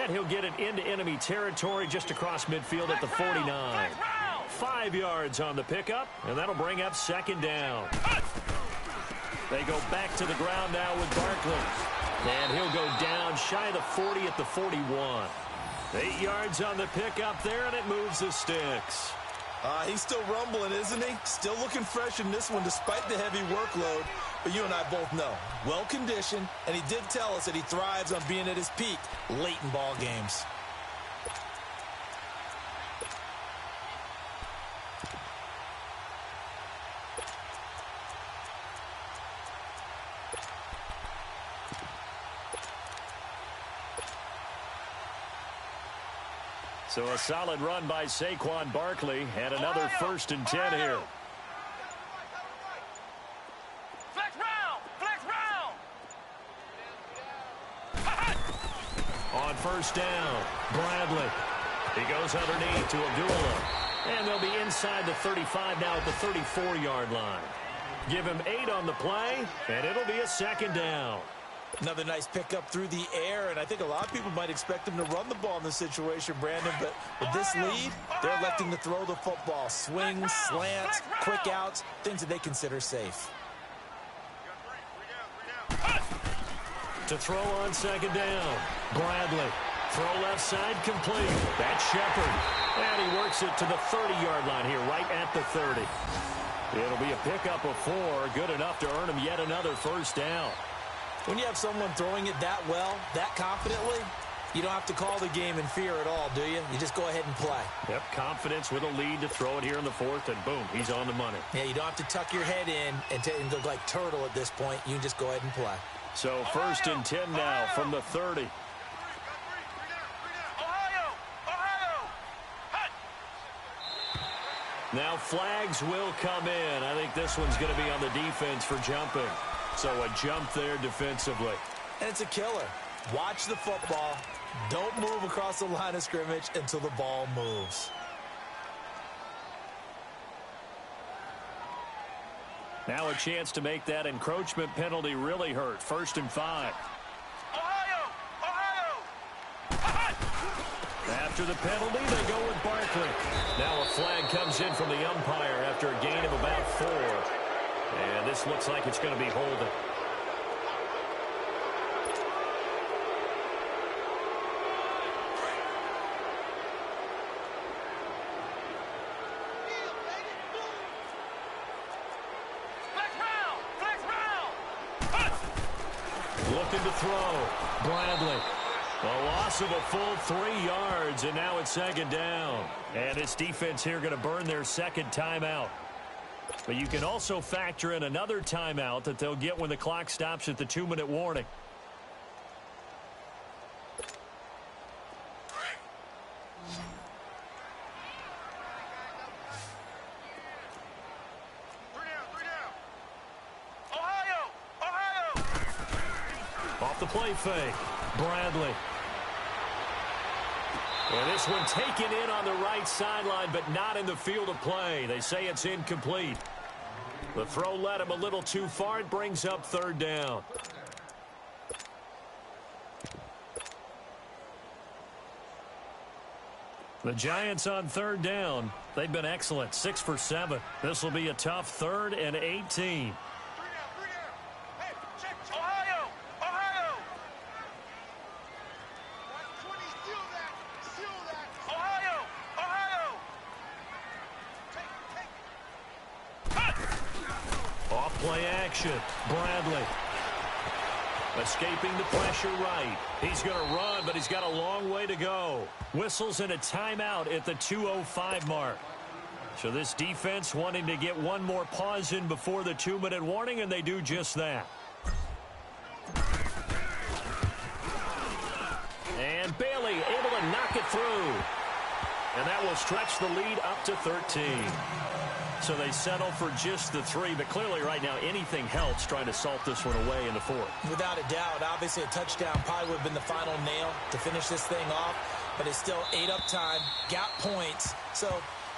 And he'll get it into enemy territory just across midfield at the 49. 5 yards on the pickup, and that'll bring up second down. They go back to the ground now with Barkley. And he'll go down shy of the 40 at the 41. 8 yards on the pickup there, and it moves the sticks. He's still rumbling, isn't he? Still looking fresh in this one despite the heavy workload. But you and I both know, well-conditioned, and he did tell us that he thrives on being at his peak late in ball games. So a solid run by Saquon Barkley and another first and 10 here. On first down, Bradley. He goes underneath to Abdullah. And they'll be inside the 35 now at the 34-yard line. Give him 8 on the play, and it'll be a second down. Another nice pickup through the air, and I think a lot of people might expect him to run the ball in this situation, Brandon, but with this lead, they're electing to throw the football. Swings, slants, quick outs, things that they consider safe. To throw on second down, Bradley. Throw left side complete. That's Shepard. And he works it to the 30-yard line here, right at the 30. It'll be a pickup of 4, good enough to earn him yet another first down. When you have someone throwing it that well, that confidently, you don't have to call the game in fear at all, do you? You just go ahead and play. Yep, confidence with a lead to throw it here in the 4th, and boom, he's on the money. Yeah, you don't have to tuck your head in and look like turtle at this point. You can just go ahead and play. So first and 10 now from the 30. Now flags will come in. I think this one's going to be on the defense for jumping. So a jump there defensively. And it's a killer. Watch the football. Don't move across the line of scrimmage until the ball moves. Now a chance to make that encroachment penalty really hurt. First and 5. After the penalty, they go with Barkley. Now a flag comes in from the umpire after a gain of about 4. And this looks like it's going to be holding. Looking to throw. Bradley. A loss of a full 3 yards, and now it's second down. And this defense here going to burn their second timeout. But you can also factor in another timeout that they'll get when the clock stops at the 2-minute warning. Off the play fake. Bradley. And this one taken in on the right sideline, but not in the field of play. They say it's incomplete. The throw led him a little too far. It brings up third down. The Giants on third down. They've been excellent. 6 for 7. This will be a tough 3rd and 18. Play action. Bradley. Escaping the pressure right. He's going to run, but he's got a long way to go. Whistles in a timeout at the 2:05 mark. So this defense wanting to get one more pause in before the 2-minute warning, and they do just that. And Bailey able to knock it through. And that will stretch the lead up to 13. So they settle for just the 3, but clearly right now anything helps trying to salt this one away in the 4th. Without a doubt, obviously a touchdown probably would have been the final nail to finish this thing off, but it's still 8 up time, got points. So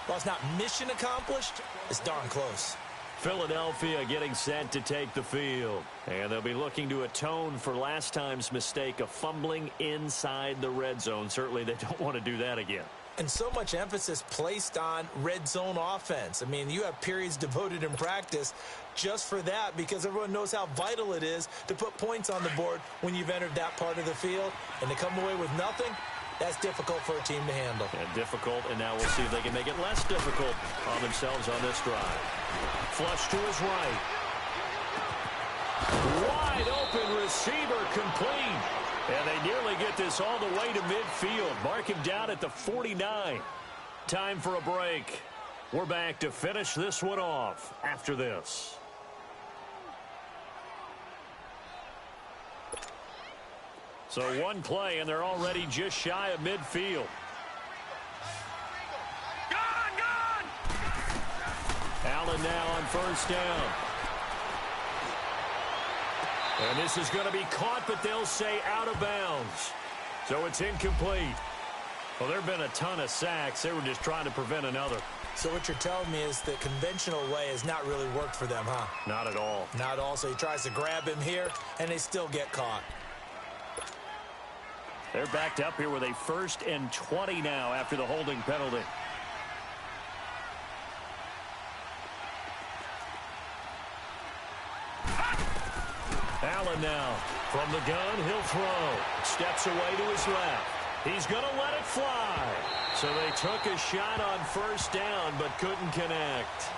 while it's not mission accomplished, it's darn close. Philadelphia getting set to take the field. And they'll be looking to atone for last time's mistake of fumbling inside the red zone. Certainly they don't want to do that again. And so much emphasis placed on red zone offense. I mean, you have periods devoted in practice just for that because everyone knows how vital it is to put points on the board when you've entered that part of the field. And to come away with nothing, that's difficult for a team to handle. And difficult, and now we'll see if they can make it less difficult on themselves on this drive. Flush to his right. Wide open receiver complete. And they nearly get this all the way to midfield. Mark him down at the 49. Time for a break. We're back to finish this one off after this. So one play, and they're already just shy of midfield. Gone! Allen now on first down. And this is going to be caught, but they'll say out of bounds. So it's incomplete. Well, there have been a ton of sacks. They were just trying to prevent another. So what you're telling me is the conventional way has not really worked for them, huh? Not at all. Not at all. So he tries to grab him here, and they still get caught. They're backed up here with a 1st and 20 now after the holding penalty. Allen now from the gun, he'll throw. Steps away to his left. He's going to let it fly. So they took a shot on first down but couldn't connect.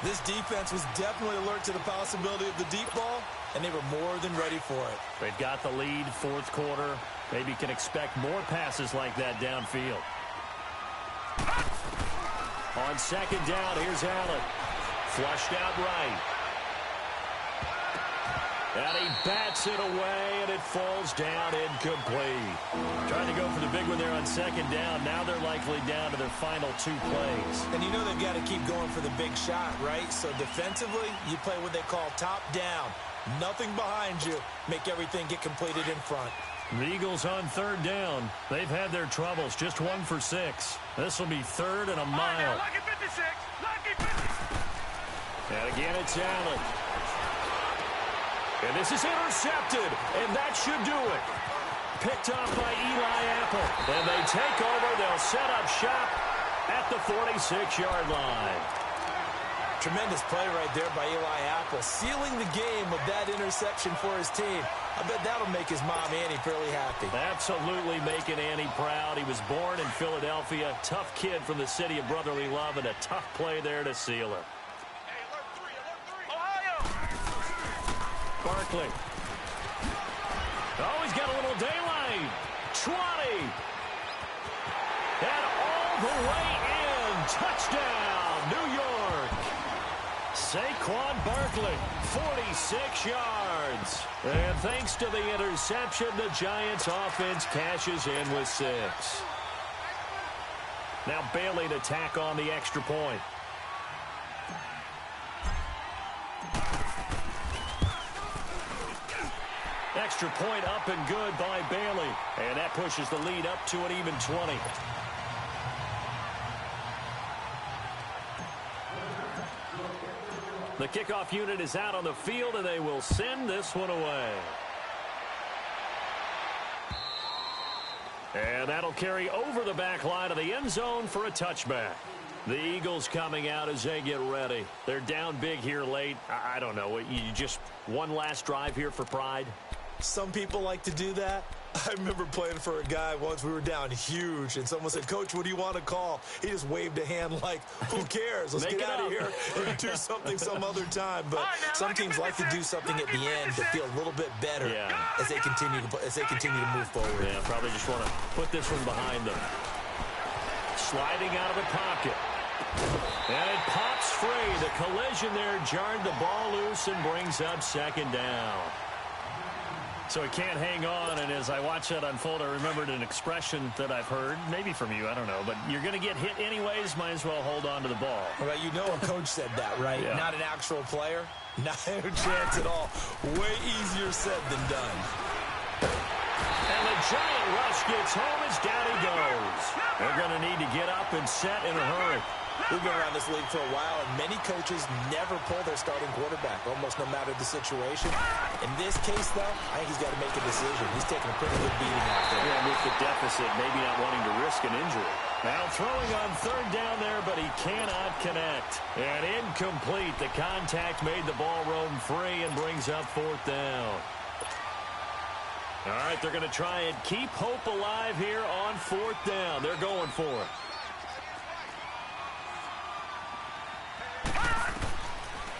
This defense was definitely alert to the possibility of the deep ball, and they were more than ready for it. They've got the lead, 4th quarter. Maybe can expect more passes like that downfield. On 2nd down, here's Allen. Flushed out right. And he bats it away, and it falls down incomplete. Trying to go for the big one there on 2nd down. Now they're likely down to their final 2 plays. And you know they've got to keep going for the big shot, right? So defensively, you play what they call top down. Nothing behind you. Make everything get completed in front. The Eagles on 3rd down. They've had their troubles. Just 1 for 6. This will be 3rd and a mile. Lucky 56. Lucky 56. And again, it's Allen. And this is intercepted, and that should do it. Picked off by Eli Apple. And they take over. They'll set up shop at the 46-yard line. Tremendous play right there by Eli Apple, sealing the game with that interception for his team. I bet that'll make his mom, Annie, fairly happy. Absolutely making Annie proud. He was born in Philadelphia. Tough kid from the city of brotherly love, and a tough play there to seal it. Barkley. Oh, he's got a little daylight. 20. And all the way in. Touchdown, New York. Saquon Barkley, 46 yards. And thanks to the interception, the Giants offense cashes in with 6. Now Bailey to tack on the extra point. Extra point up and good by Bailey. And that pushes the lead up to an even 20. The kickoff unit is out on the field, and they will send this one away. And that'll carry over the back line of the end zone for a touchback. The Eagles coming out as they get ready. They're down big here late. I don't know. You just one last drive here for pride? Some people like to do that. I remember playing for a guy once. We were down huge, and someone said, "Coach, what do you want to call?" He just waved a hand like, who cares? Let's get out of here and do something some other time. But some teams like to do something at the end to feel a little bit better as they continue to move forward. Yeah, probably just want to put this one behind them. Sliding out of the pocket. And it pops free. The collision there jarred the ball loose and brings up second down. So he can't hang on, and as I watch that unfold, I remembered an expression that I've heard, maybe from you, I don't know, but you're going to get hit anyways, might as well hold on to the ball. Well, you know a coach said that, right? Yeah. Not an actual player. Not a chance at all. Way easier said than done. And the giant rush gets home as down he goes. They're going to need to get up and set in a hurry. We've been around this league for a while, and many coaches never pull their starting quarterback, almost no matter the situation. In this case, though, I think he's got to make a decision. He's taking a pretty good beating out there. Yeah, with the deficit, maybe not wanting to risk an injury. Now throwing on third down there, but he cannot connect. And incomplete. The contact made the ball roam free and brings up fourth down. All right, they're going to try and keep hope alive here on fourth down. They're going for it.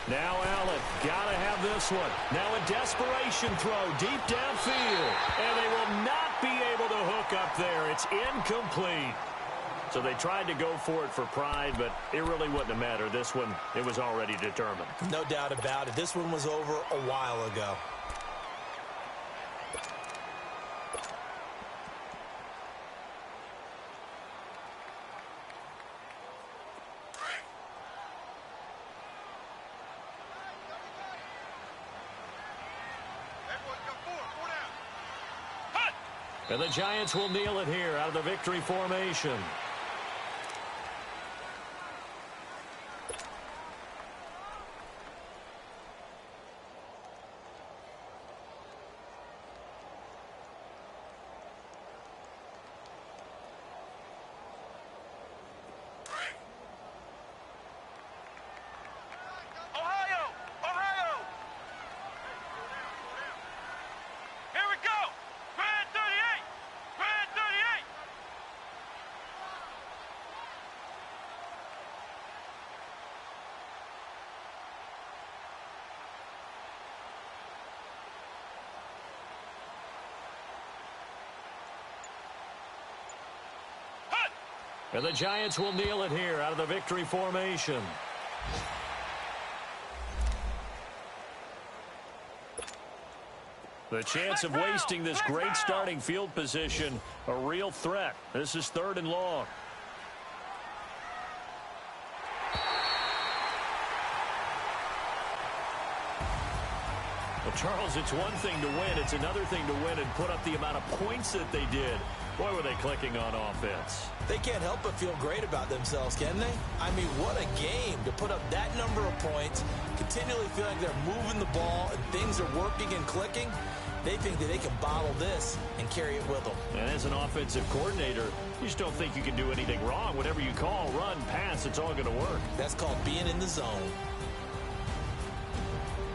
Now Allen, gotta have this one. Now a desperation throw deep downfield. And they will not be able to hook up there. It's incomplete. So they tried to go for it for pride, but it really wouldn't have mattered. This one, it was already determined. No doubt about it. This one was over a while ago. And the Giants will kneel it here out of the victory formation. And the Giants will kneel it here out of the victory formation. The chance of wasting this great starting field position, a real threat. This is third and long. Well, Charles, it's one thing to win. It's another thing to win and put up the amount of points that they did. Boy, were they clicking on offense. They can't help but feel great about themselves, can they? I mean, what a game to put up that number of points, continually feel like they're moving the ball and things are working and clicking. They think that they can bottle this and carry it with them. And as an offensive coordinator, you just don't think you can do anything wrong. Whatever you call, run, pass, it's all going to work. That's called being in the zone.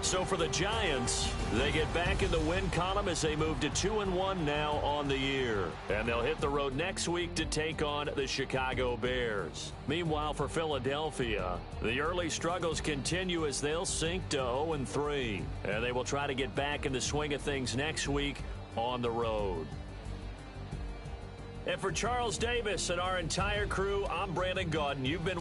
So for the Giants, they get back in the win column as they move to 2-1 now on the year. And they'll hit the road next week to take on the Chicago Bears. Meanwhile, for Philadelphia, the early struggles continue as they'll sink to 0-3. And they will try to get back in the swing of things next week on the road. And for Charles Davis and our entire crew, I'm Brandon Gaudin. You've been